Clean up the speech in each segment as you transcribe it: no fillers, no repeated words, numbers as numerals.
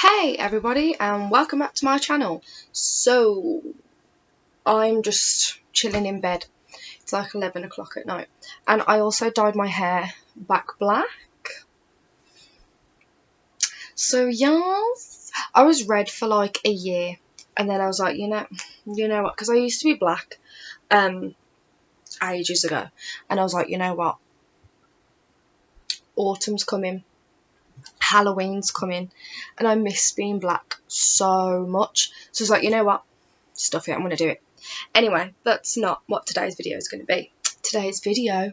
Hey everybody, and welcome back to my channel. So I'm just chilling in bed. It's like 11 o'clock at night, and I also dyed my hair back black. So yes, I was red for like a year, and then I was like, you know what, because I used to be black ages ago, and I was like, you know what, autumn's coming, Halloween's coming, and I miss being black so much. So I was like, you know what, stuff it, I'm going to do it. Anyway, that's not what today's video is going to be. Today's video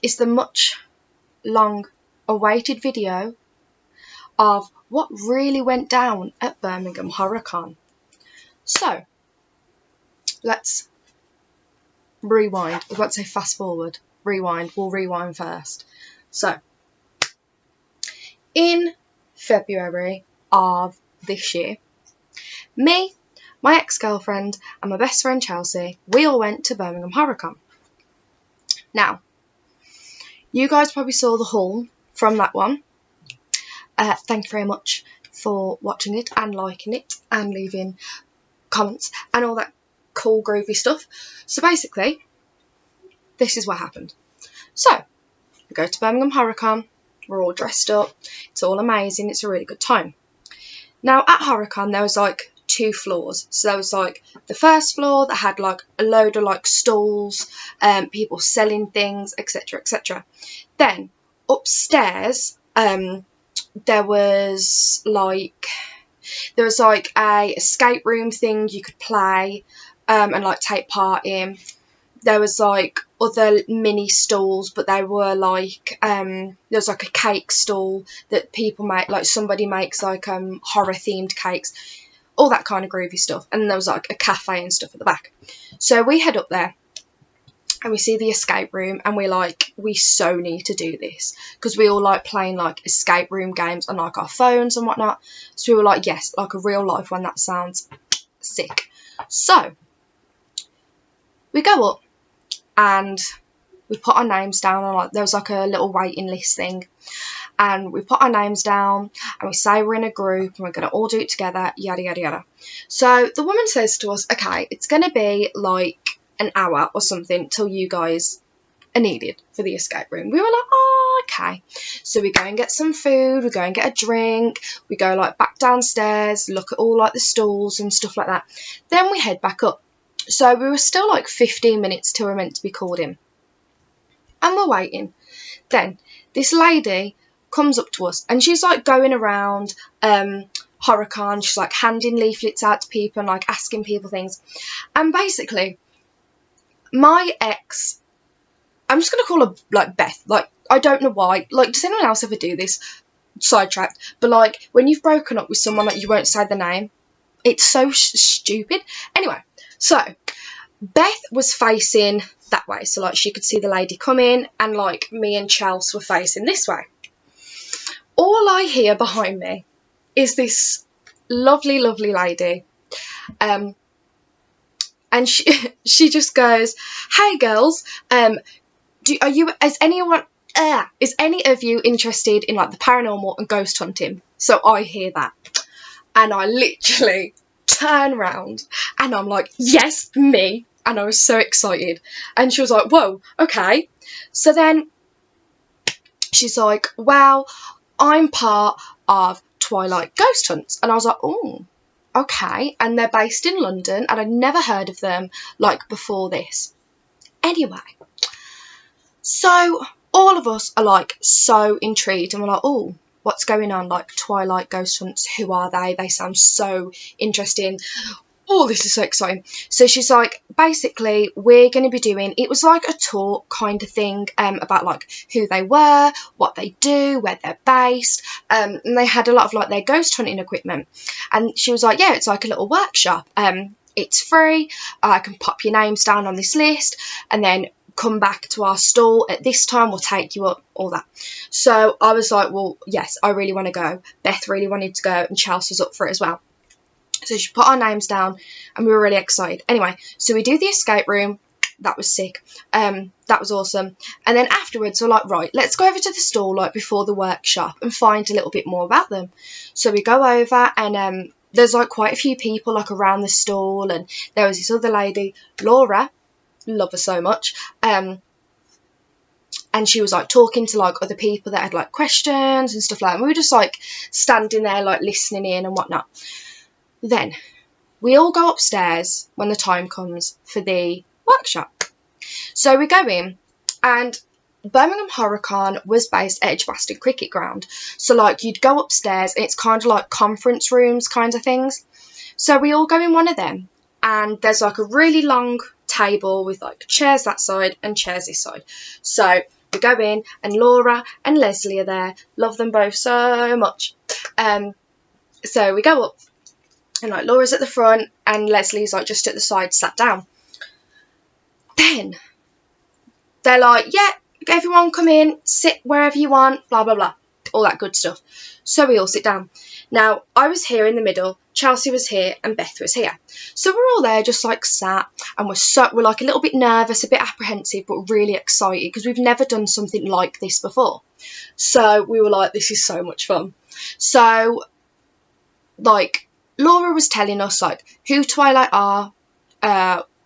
is the much long awaited video of what really went down at Birmingham Horror Con. So let's rewind. I was about to say fast forward. Rewind. We'll rewind first. So in February of this year, me, my ex-girlfriend and my best friend Chelsea, we all went to Birmingham Horror Con. Now, you guys probably saw the haul from that one. Thank you very much for watching it and liking it and leaving comments and all that cool groovy stuff. So basically, this is what happened. So, we go to Birmingham Horror Con. We're all dressed up. It's all amazing. It's a really good time. Now, at Horror Con, there was like 2 floors. So there was like the first floor that had like a load of like stalls, people selling things, etc, etc. Then upstairs, there was like a escape room thing you could play and like take part in. There was like other mini stalls, but they were like there was like a cake stall that people make, like somebody makes like horror themed cakes, all that kind of groovy stuff. And then there was like a cafe and stuff at the back. So we head up there and we see the escape room, and we're like, we so need to do this, because we all like playing like escape room games on like our phones and whatnot. So we were like, yes, like a real life one. That sounds sick. So we go up and we put our names down, and like there was like a little waiting list thing, and we put our names down and we say we're in a group and we're going to all do it together, yada yada yada. So the woman says to us, okay, it's going to be like an hour or something till you guys are needed for the escape room. We were like, oh, okay. So we go and get some food, we go and get a drink, we go like back downstairs, look at all like the stalls and stuff like that. Then we head back up. So we were still like 15 minutes till we're meant to be called in. And we're waiting. Then this lady comes up to us, and she's like going around Horror Con. She's like handing leaflets out to people and like asking people things. And basically, my ex, I'm just going to call her like Beth. Like, I don't know why. Like, does anyone else ever do this? Sidetracked. But like, when you've broken up with someone, like, you won't say the name. It's so stupid. Anyway, so Beth was facing that way, so like she could see the lady come in, and like me and Chelsea were facing this way. All I hear behind me is this lovely lady, and she just goes, "Hey girls, is any of you interested in like the paranormal and ghost hunting?" So I hear that, and I literally turn round and I'm like, yes, me. And I was so excited. And she was like, whoa, okay. So then she's like, well, I'm part of Twilight Ghost Hunts. And I was like, oh, okay. And they're based in London, and I'd never heard of them like before this. Anyway, so all of us are like so intrigued, and we're like, oh, what's going on? Like Twilight Ghost Hunts, who are they? They sound so interesting. Oh, this is so exciting. So she's like, basically, we're going to be doing, it was like a talk kind of thing about like who they were, what they do, where they're based, and they had a lot of like their ghost hunting equipment. And she was like, yeah, it's like a little workshop. It's free. I can pop your names down on this list, and then come back to our stall at this time, we'll take you up, all that. So I was like, well, yes, I really want to go. Beth really wanted to go, and Chelsea was up for it as well. So she put our names down, and we were really excited. Anyway, so we do the escape room, that was sick. That was awesome. And then afterwards we're like, right, let's go over to the stall like before the workshop and find a little bit more about them. So we go over, and there's like quite a few people like around the stall, and there was this other lady, Laura, love her so much, and she was like talking to like other people that had like questions and stuff like that, and we were just like standing there like listening in and whatnot. Then we all go upstairs when the time comes for the workshop. So we go in, and Birmingham Horror Con was based at Edgbaston Cricket Ground. So like you'd go upstairs, and it's kind of like conference rooms kind of things. So we all go in one of them, and there's like a really long table with like chairs that side and chairs this side. So we go in, and Laura and Leslie are there. Love them both so much. So we go up, and like Laura's at the front and Leslie's like just at the side sat down. Then they're like, yeah, everyone come in, sit wherever you want, blah blah blah, all that good stuff. So we all sit down. Now I was here in the middle, Chelsea was here, and Beth was here. So we're all there just like sat, and we're like a little bit nervous, a bit apprehensive, but really excited because we've never done something like this before. So we were like, this is so much fun. So like Laura was telling us like who Twilight are,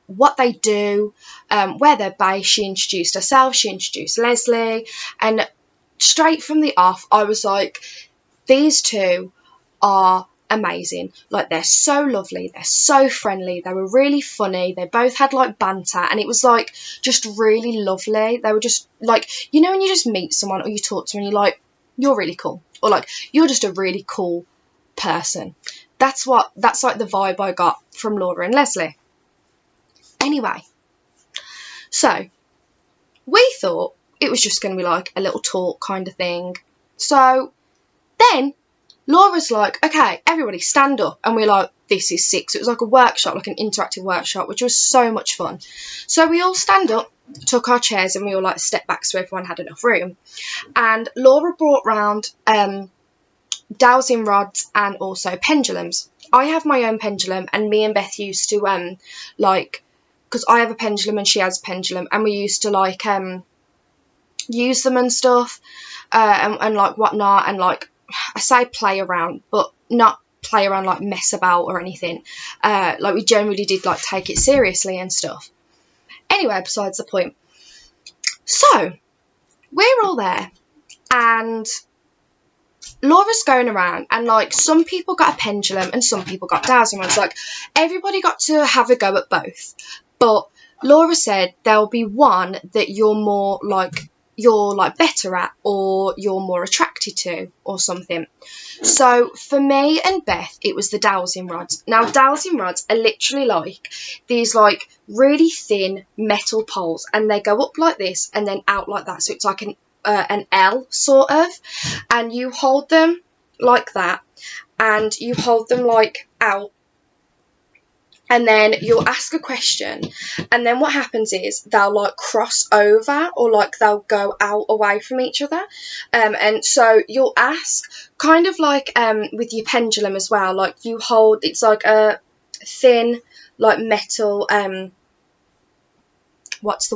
what they do, where they're based. She introduced herself, she introduced Leslie, and straight from the off I was like, these two are amazing. Like they're so lovely, they're so friendly, they were really funny, they both had like banter, and it was like just really lovely. They were just like, you know when you just meet someone or you talk to someone, you're like, you're really cool, or like you're just a really cool person. That's like the vibe I got from Laura and Leslie. Anyway, so we thought it was just going to be like a little talk kind of thing. So then Laura's like, okay, everybody stand up, and we're like, this is sick. So it was like a workshop, like an interactive workshop, which was so much fun. So we all stand up, took our chairs, and we all like stepped back so everyone had enough room. And Laura brought round dowsing rods and also pendulums. I have my own pendulum, and me and Beth used to like, because I have a pendulum and she has a pendulum, and we used to like use them and stuff, and like whatnot, and like I say play around, but not play around like mess about or anything. Like we generally did like take it seriously and stuff. Anyway, besides the point. So we're all there, and Laura's going around, and like some people got a pendulum and some people got dowsing rods. Like everybody got to have a go at both, but Laura said there'll be one that you're better at, or you're more attracted to, or something. So for me and Beth, it was the dowsing rods. Now dowsing rods are literally like these like really thin metal poles, and they go up like this and then out like that. So it's like an L sort of, and you hold them like that, and you hold them like out, and then you'll ask a question, and then what happens is they'll like cross over, or like they'll go out away from each other, and so you'll ask kind of like with your pendulum as well, like you hold, it's like a thin like metal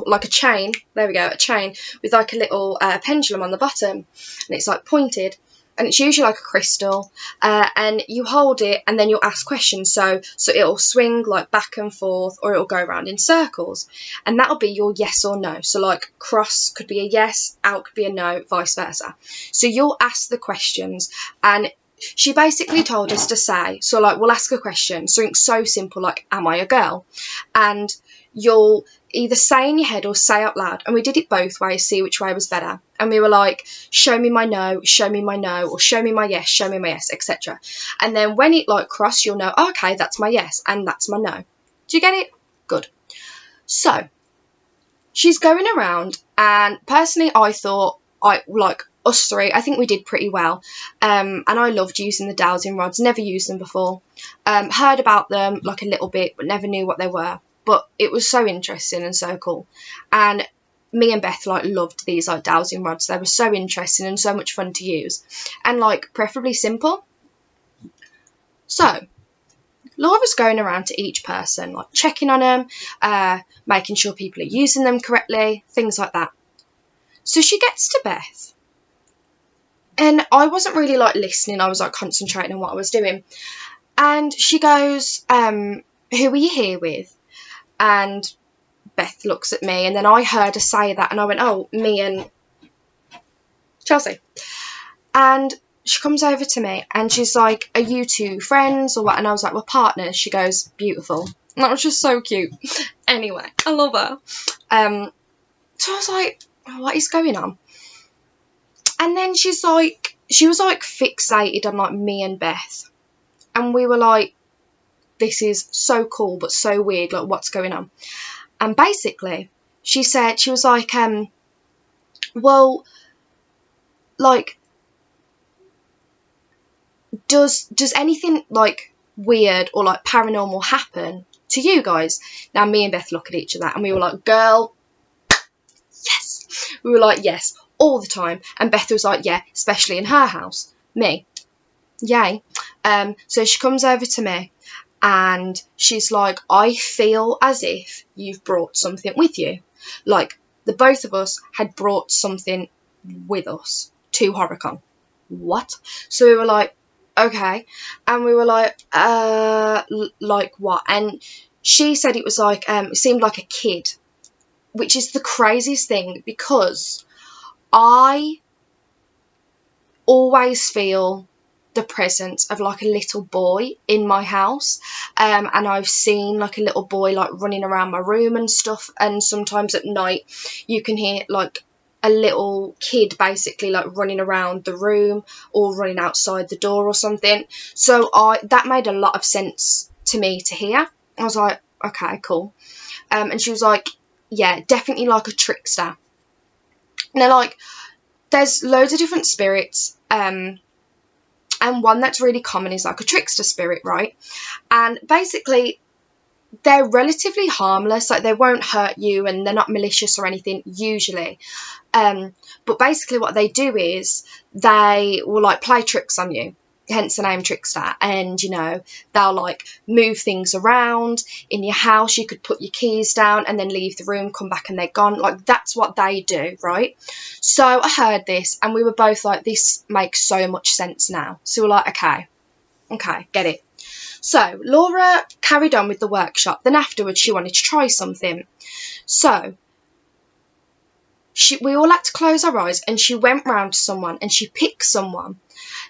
like a chain, there we go, a chain with like a little pendulum on the bottom, and it's like pointed, and it's usually like a crystal, and you hold it, and then you'll ask questions, so it'll swing like back and forth, or it'll go around in circles, and that'll be your yes or no. So like cross could be a yes, out could be a no, vice versa. So you'll ask the questions, and she basically told us to say, so like we'll ask a question, something so simple like, am I a girl? And you'll either say in your head or say out loud, and we did it both ways, see which way was better. And we were like, show me my no, show me my no, or show me my yes, etc. And then when it like cross, you'll know, oh, okay, that's my yes and that's my no. Do you get it? Good. So she's going around, and personally I thought, us three, I think we did pretty well, and I loved using the dowsing rods. Never used them before, heard about them like a little bit, but never knew what they were. But it was so interesting and so cool, and me and Beth like loved these like dowsing rods. They were so interesting and so much fun to use, and like preferably simple. So Laura's going around to each person, like checking on them, making sure people are using them correctly, things like that. So she gets to Beth, and I wasn't really like listening, I was like concentrating on what I was doing. And she goes, who are you here with? And Beth looks at me, and then I heard her say that, and I went, oh, me and Chelsea. And she comes over to me, and she's like, are you two friends or what? And I was like, we're partners. She goes, beautiful. And that was just so cute. Anyway, I love her. So I was like, what is going on? And then she was like fixated on like me and Beth. And we were like, this is so cool, but so weird. Like, what's going on? And basically, she was like, well, like, does anything like weird or like paranormal happen to you guys? Now me and Beth look at each other and we were like, girl, yes. We were like, yes, all the time. And Beth was like, yeah, especially in her house. Me, yay. So she comes over to me and she's like, I feel as if you've brought something with you. Like, the both of us had brought something with us to Horror Con. What? So we were like, okay. And we were like, like what? And she said it was like, it seemed like a kid, which is the craziest thing, because I always feel the presence of like a little boy in my house, and I've seen like a little boy like running around my room and stuff, and sometimes at night you can hear like a little kid basically like running around the room or running outside the door or something. So that made a lot of sense to me to hear. I was like, okay, cool. And she was like, yeah, definitely like a trickster. Now, like, there's loads of different spirits, and one that's really common is like a trickster spirit, right? And basically they're relatively harmless, like they won't hurt you and they're not malicious or anything usually. But basically what they do is they will like play tricks on you, hence the name trickster. And you know, they'll like move things around in your house. You could put your keys down and then leave the room, come back and they're gone. Like, that's what they do, right? So I heard this and we were both like, this makes so much sense now. So we're like, okay, get it. So Laura carried on with the workshop. Then afterwards she wanted to try something. So we all had to close our eyes, and she went round to someone and she picked someone.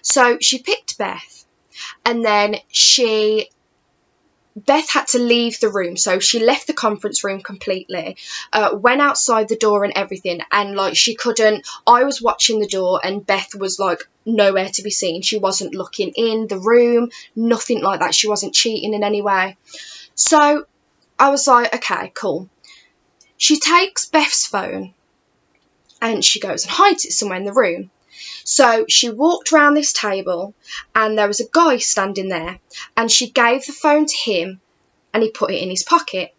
So she picked Beth, and then Beth had to leave the room. So she left the conference room completely, went outside the door and everything, and like she couldn't, I was watching the door and Beth was like nowhere to be seen. She wasn't looking in the room, nothing like that. She wasn't cheating in any way. So I was like, okay, cool. She takes Beth's phone and she goes and hides it somewhere in the room. So she walked around this table and there was a guy standing there, and she gave the phone to him and he put it in his pocket.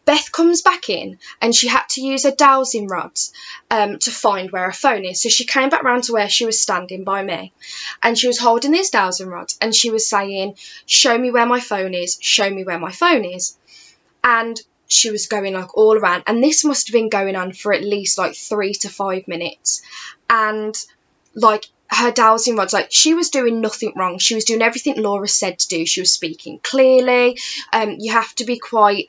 Beth comes back in and she had to use her dowsing rods to find where her phone is. So she came back round to where she was standing by me, and she was holding these dowsing rods and she was saying, show me where my phone is, show me where my phone is. And she was going like all around, and this must have been going on for at least like 3 to 5 minutes. And like her dowsing rods, like she was doing nothing wrong. She was doing everything Laura said to do. She was speaking clearly. You have to be quite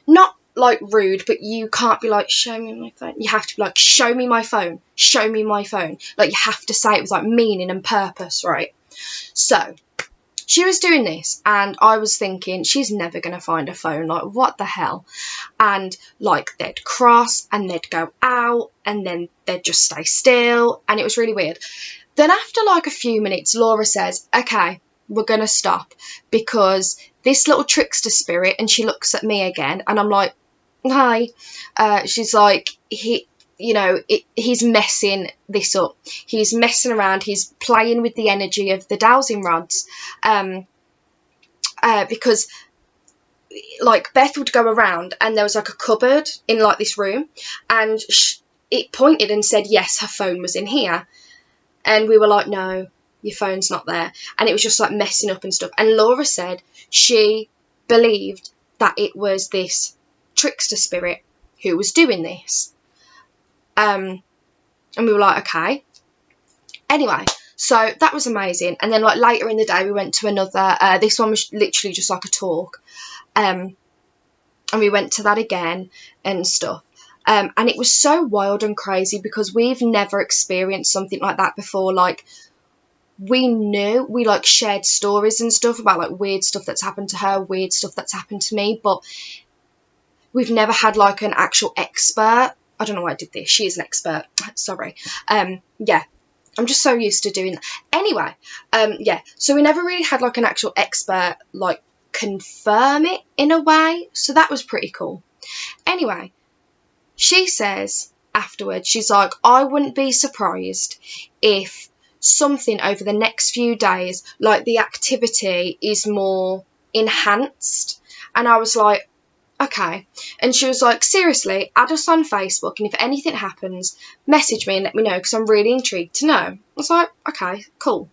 not like rude, but you can't be like, show me my phone. You have to be like, show me my phone, show me my phone. Like, you have to say it with like meaning and purpose, right? So she was doing this and I was thinking, she's never going to find a phone. Like, what the hell? And like they'd cross and they'd go out and then they'd just stay still, and it was really weird. Then after like a few minutes, Laura says, okay, we're going to stop, because this little trickster spirit, and she looks at me again and I'm like, hi. She's like, he's messing this up. He's messing around. He's playing with the energy of the dowsing rods. Because like Beth would go around and there was like a cupboard in like this room, and it pointed and said, yes, her phone was in here. And we were like, no, your phone's not there. And it was just like messing up and stuff. And Laura said she believed that it was this trickster spirit who was doing this. And we were like, okay. Anyway, so that was amazing. And then like later in the day we went to another, this one was literally just like a talk. And we went to that again and stuff. And it was so wild and crazy because we've never experienced something like that before. Like, we like shared stories and stuff about like weird stuff that's happened to her, weird stuff that's happened to me, but we've never had like an actual expert. I don't know why I did this. She is an expert. Sorry. Yeah. I'm just so used to doing that. Anyway, yeah. So we never really had like an actual expert like confirm it in a way. So that was pretty cool. Anyway, she says afterwards, she's like, I wouldn't be surprised if something over the next few days, like the activity is more enhanced. And I was like, okay. And she was like, seriously, add us on Facebook, and if anything happens, message me and let me know, because I'm really intrigued to know. I was like, okay, cool.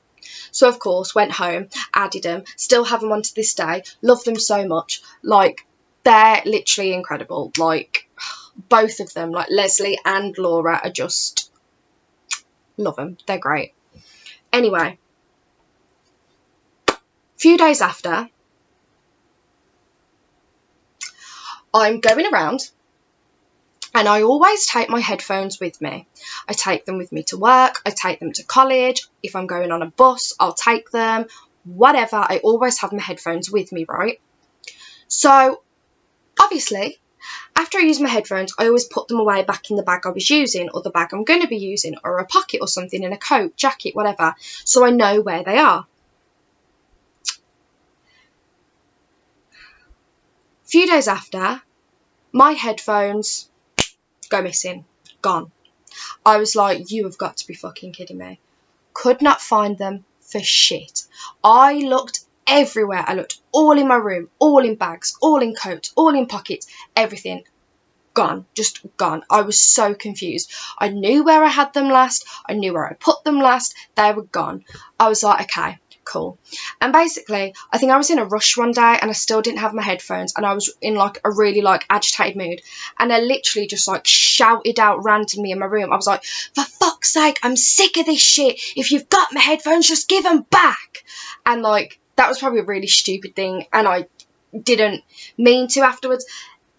So of course went home, added them, still have them on to this day, love them so much. Like, they're literally incredible. Like, both of them, like Leslie and Laura, are just, love them, they're great. Anyway, a few days after, I'm going around, and I always take my headphones with me. I take them with me to work, I take them to college, if I'm going on a bus, I'll take them, whatever, I always have my headphones with me, right? So, obviously, after I use my headphones, I always put them away back in the bag I was using, or the bag I'm going to be using, or a pocket or something in a coat, jacket, whatever, so I know where they are. A few days after, my headphones go missing, gone. I was like, you have got to be fucking kidding me. Could not find them for shit. I looked everywhere. I looked all in my room, all in bags, all in coats, all in pockets, everything. Gone, just gone. I was so confused. I knew where I had them last. I knew where I put them last. They were gone. I was like, okay, cool. And basically, I think I was in a rush one day and I still didn't have my headphones, and I was in like a really like agitated mood, and I literally just like shouted out randomly in my room. I was like, for fuck's sake, I'm sick of this shit. If you've got my headphones, just give them back. And like, that was probably a really stupid thing, and I didn't mean to afterwards.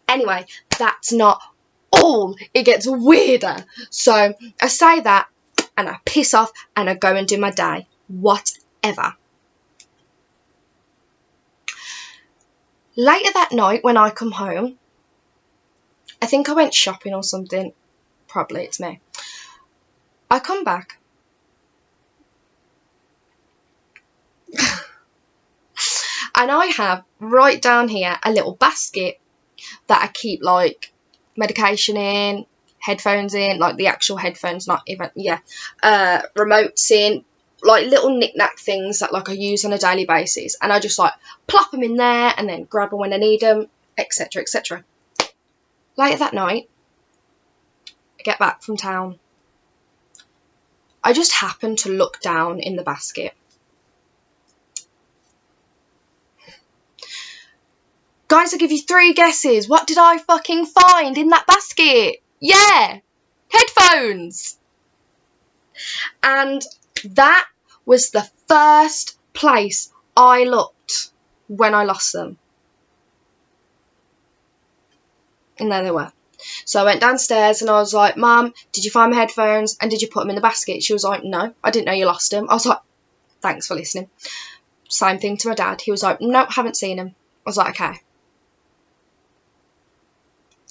Anyway, that's not all. It gets weirder. So I say that, and I piss off, and I go and do my day. Whatever. Later that night, when I come home, I think I went shopping or something. Probably it's me. I come back. And I have right down here a little basket that I keep like medication in, headphones in, like the actual headphones, not even, yeah, remotes in, like little knick-knack things that like I use on a daily basis, and I just like plop them in there and then grab them when I need them, etc, etc. Later that night, I get back from town. I just happened to look down in the basket. Guys, I'll give you 3 guesses. What did I fucking find in that basket? Yeah, headphones. And that was the first place I looked when I lost them. And there they were. So I went downstairs and I was like, Mum, did you find my headphones and did you put them in the basket? She was like, no, I didn't know you lost them. I was like, thanks for listening. Same thing to my dad. He was like, nope, haven't seen them. I was like, okay.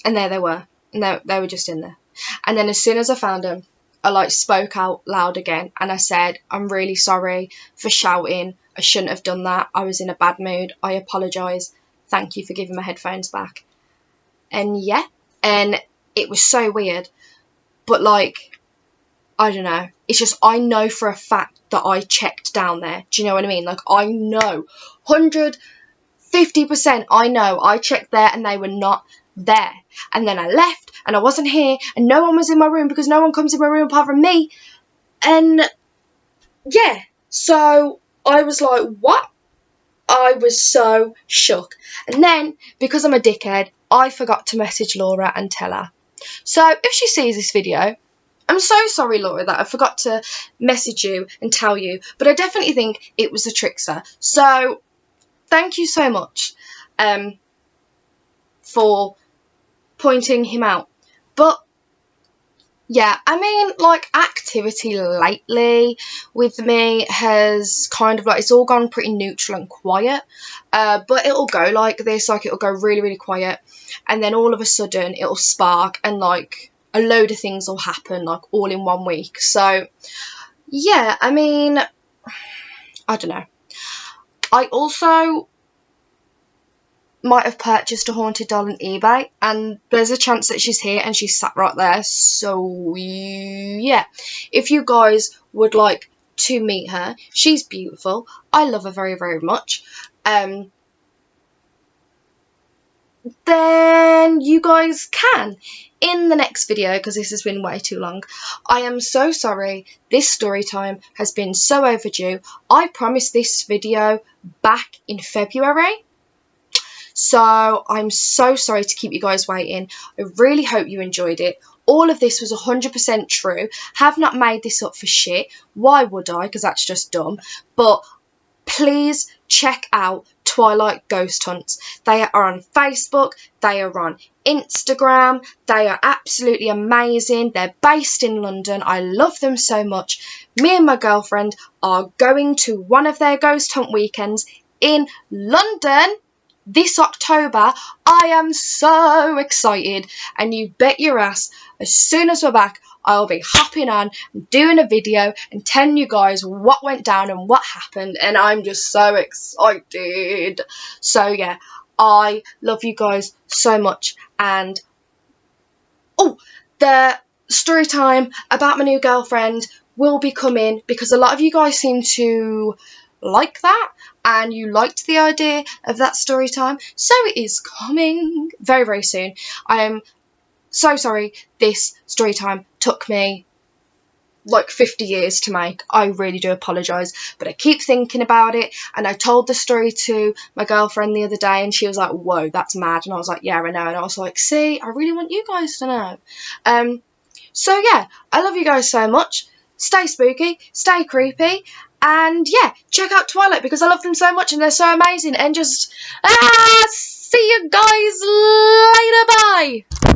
And there they were. And they were just in there. And then as soon as I found them, I like spoke out loud again. And I said, I'm really sorry for shouting. I shouldn't have done that. I was in a bad mood. I apologise. Thank you for giving my headphones back. And yeah. And it was so weird. But like, I don't know. It's just, I know for a fact that I checked down there. Do you know what I mean? Like, I know. 150% I know. I checked there and they were not there. And then I left and I wasn't here and no one was in my room because no one comes in my room apart from me. And yeah, So I was like, what? I was so shook. And then, because I'm a dickhead, I forgot to message Laura and tell her. So if she sees this video, I'm so sorry, Laura, that I forgot to message you and tell you, but I definitely think it was a trickster. So thank you so much for pointing him out. But yeah, I mean, like, activity lately with me has kind of, like, it's all gone pretty neutral and quiet, but it'll go like this, like, it'll go really, really quiet, and then all of a sudden it'll spark, and, like, a load of things will happen, like, all in 1 week. So yeah, I mean, I don't know. I also might have purchased a haunted doll on eBay, and there's a chance that she's here and she's sat right there. So yeah, if you guys would like to meet her, she's beautiful. I love her very, very much. Then you guys can in the next video, because this has been way too long. I am so sorry, this story time has been so overdue. I promised this video back in February, so I'm so sorry to keep you guys waiting. I really hope you enjoyed it. All of this was 100% true. Have not made this up for shit. Why would I? Because that's just dumb. But please check out Twilight Ghost Hunts. They are on Facebook. They are on Instagram. They are absolutely amazing. They're based in London. I love them so much. Me and my girlfriend are going to one of their ghost hunt weekends in London this October. I am so excited, and you bet your ass, as soon as we're back, I'll be hopping on and doing a video and telling you guys what went down and what happened, and I'm just so excited. So yeah, I love you guys so much, and oh, the story time about my new girlfriend will be coming, because a lot of you guys seem to like that, and you liked the idea of that story time, so it is coming very, very soon. I am so sorry this story time took me like 50 years to make. I really do apologise, but I keep thinking about it, and I told the story to my girlfriend the other day, and she was like, whoa, that's mad. And I was like, yeah, I know. And I was like, see, I really want you guys to know. So yeah, I love you guys so much. Stay spooky, stay creepy, and yeah, check out Twilight, because I love them so much and they're so amazing. And just see you guys later, bye.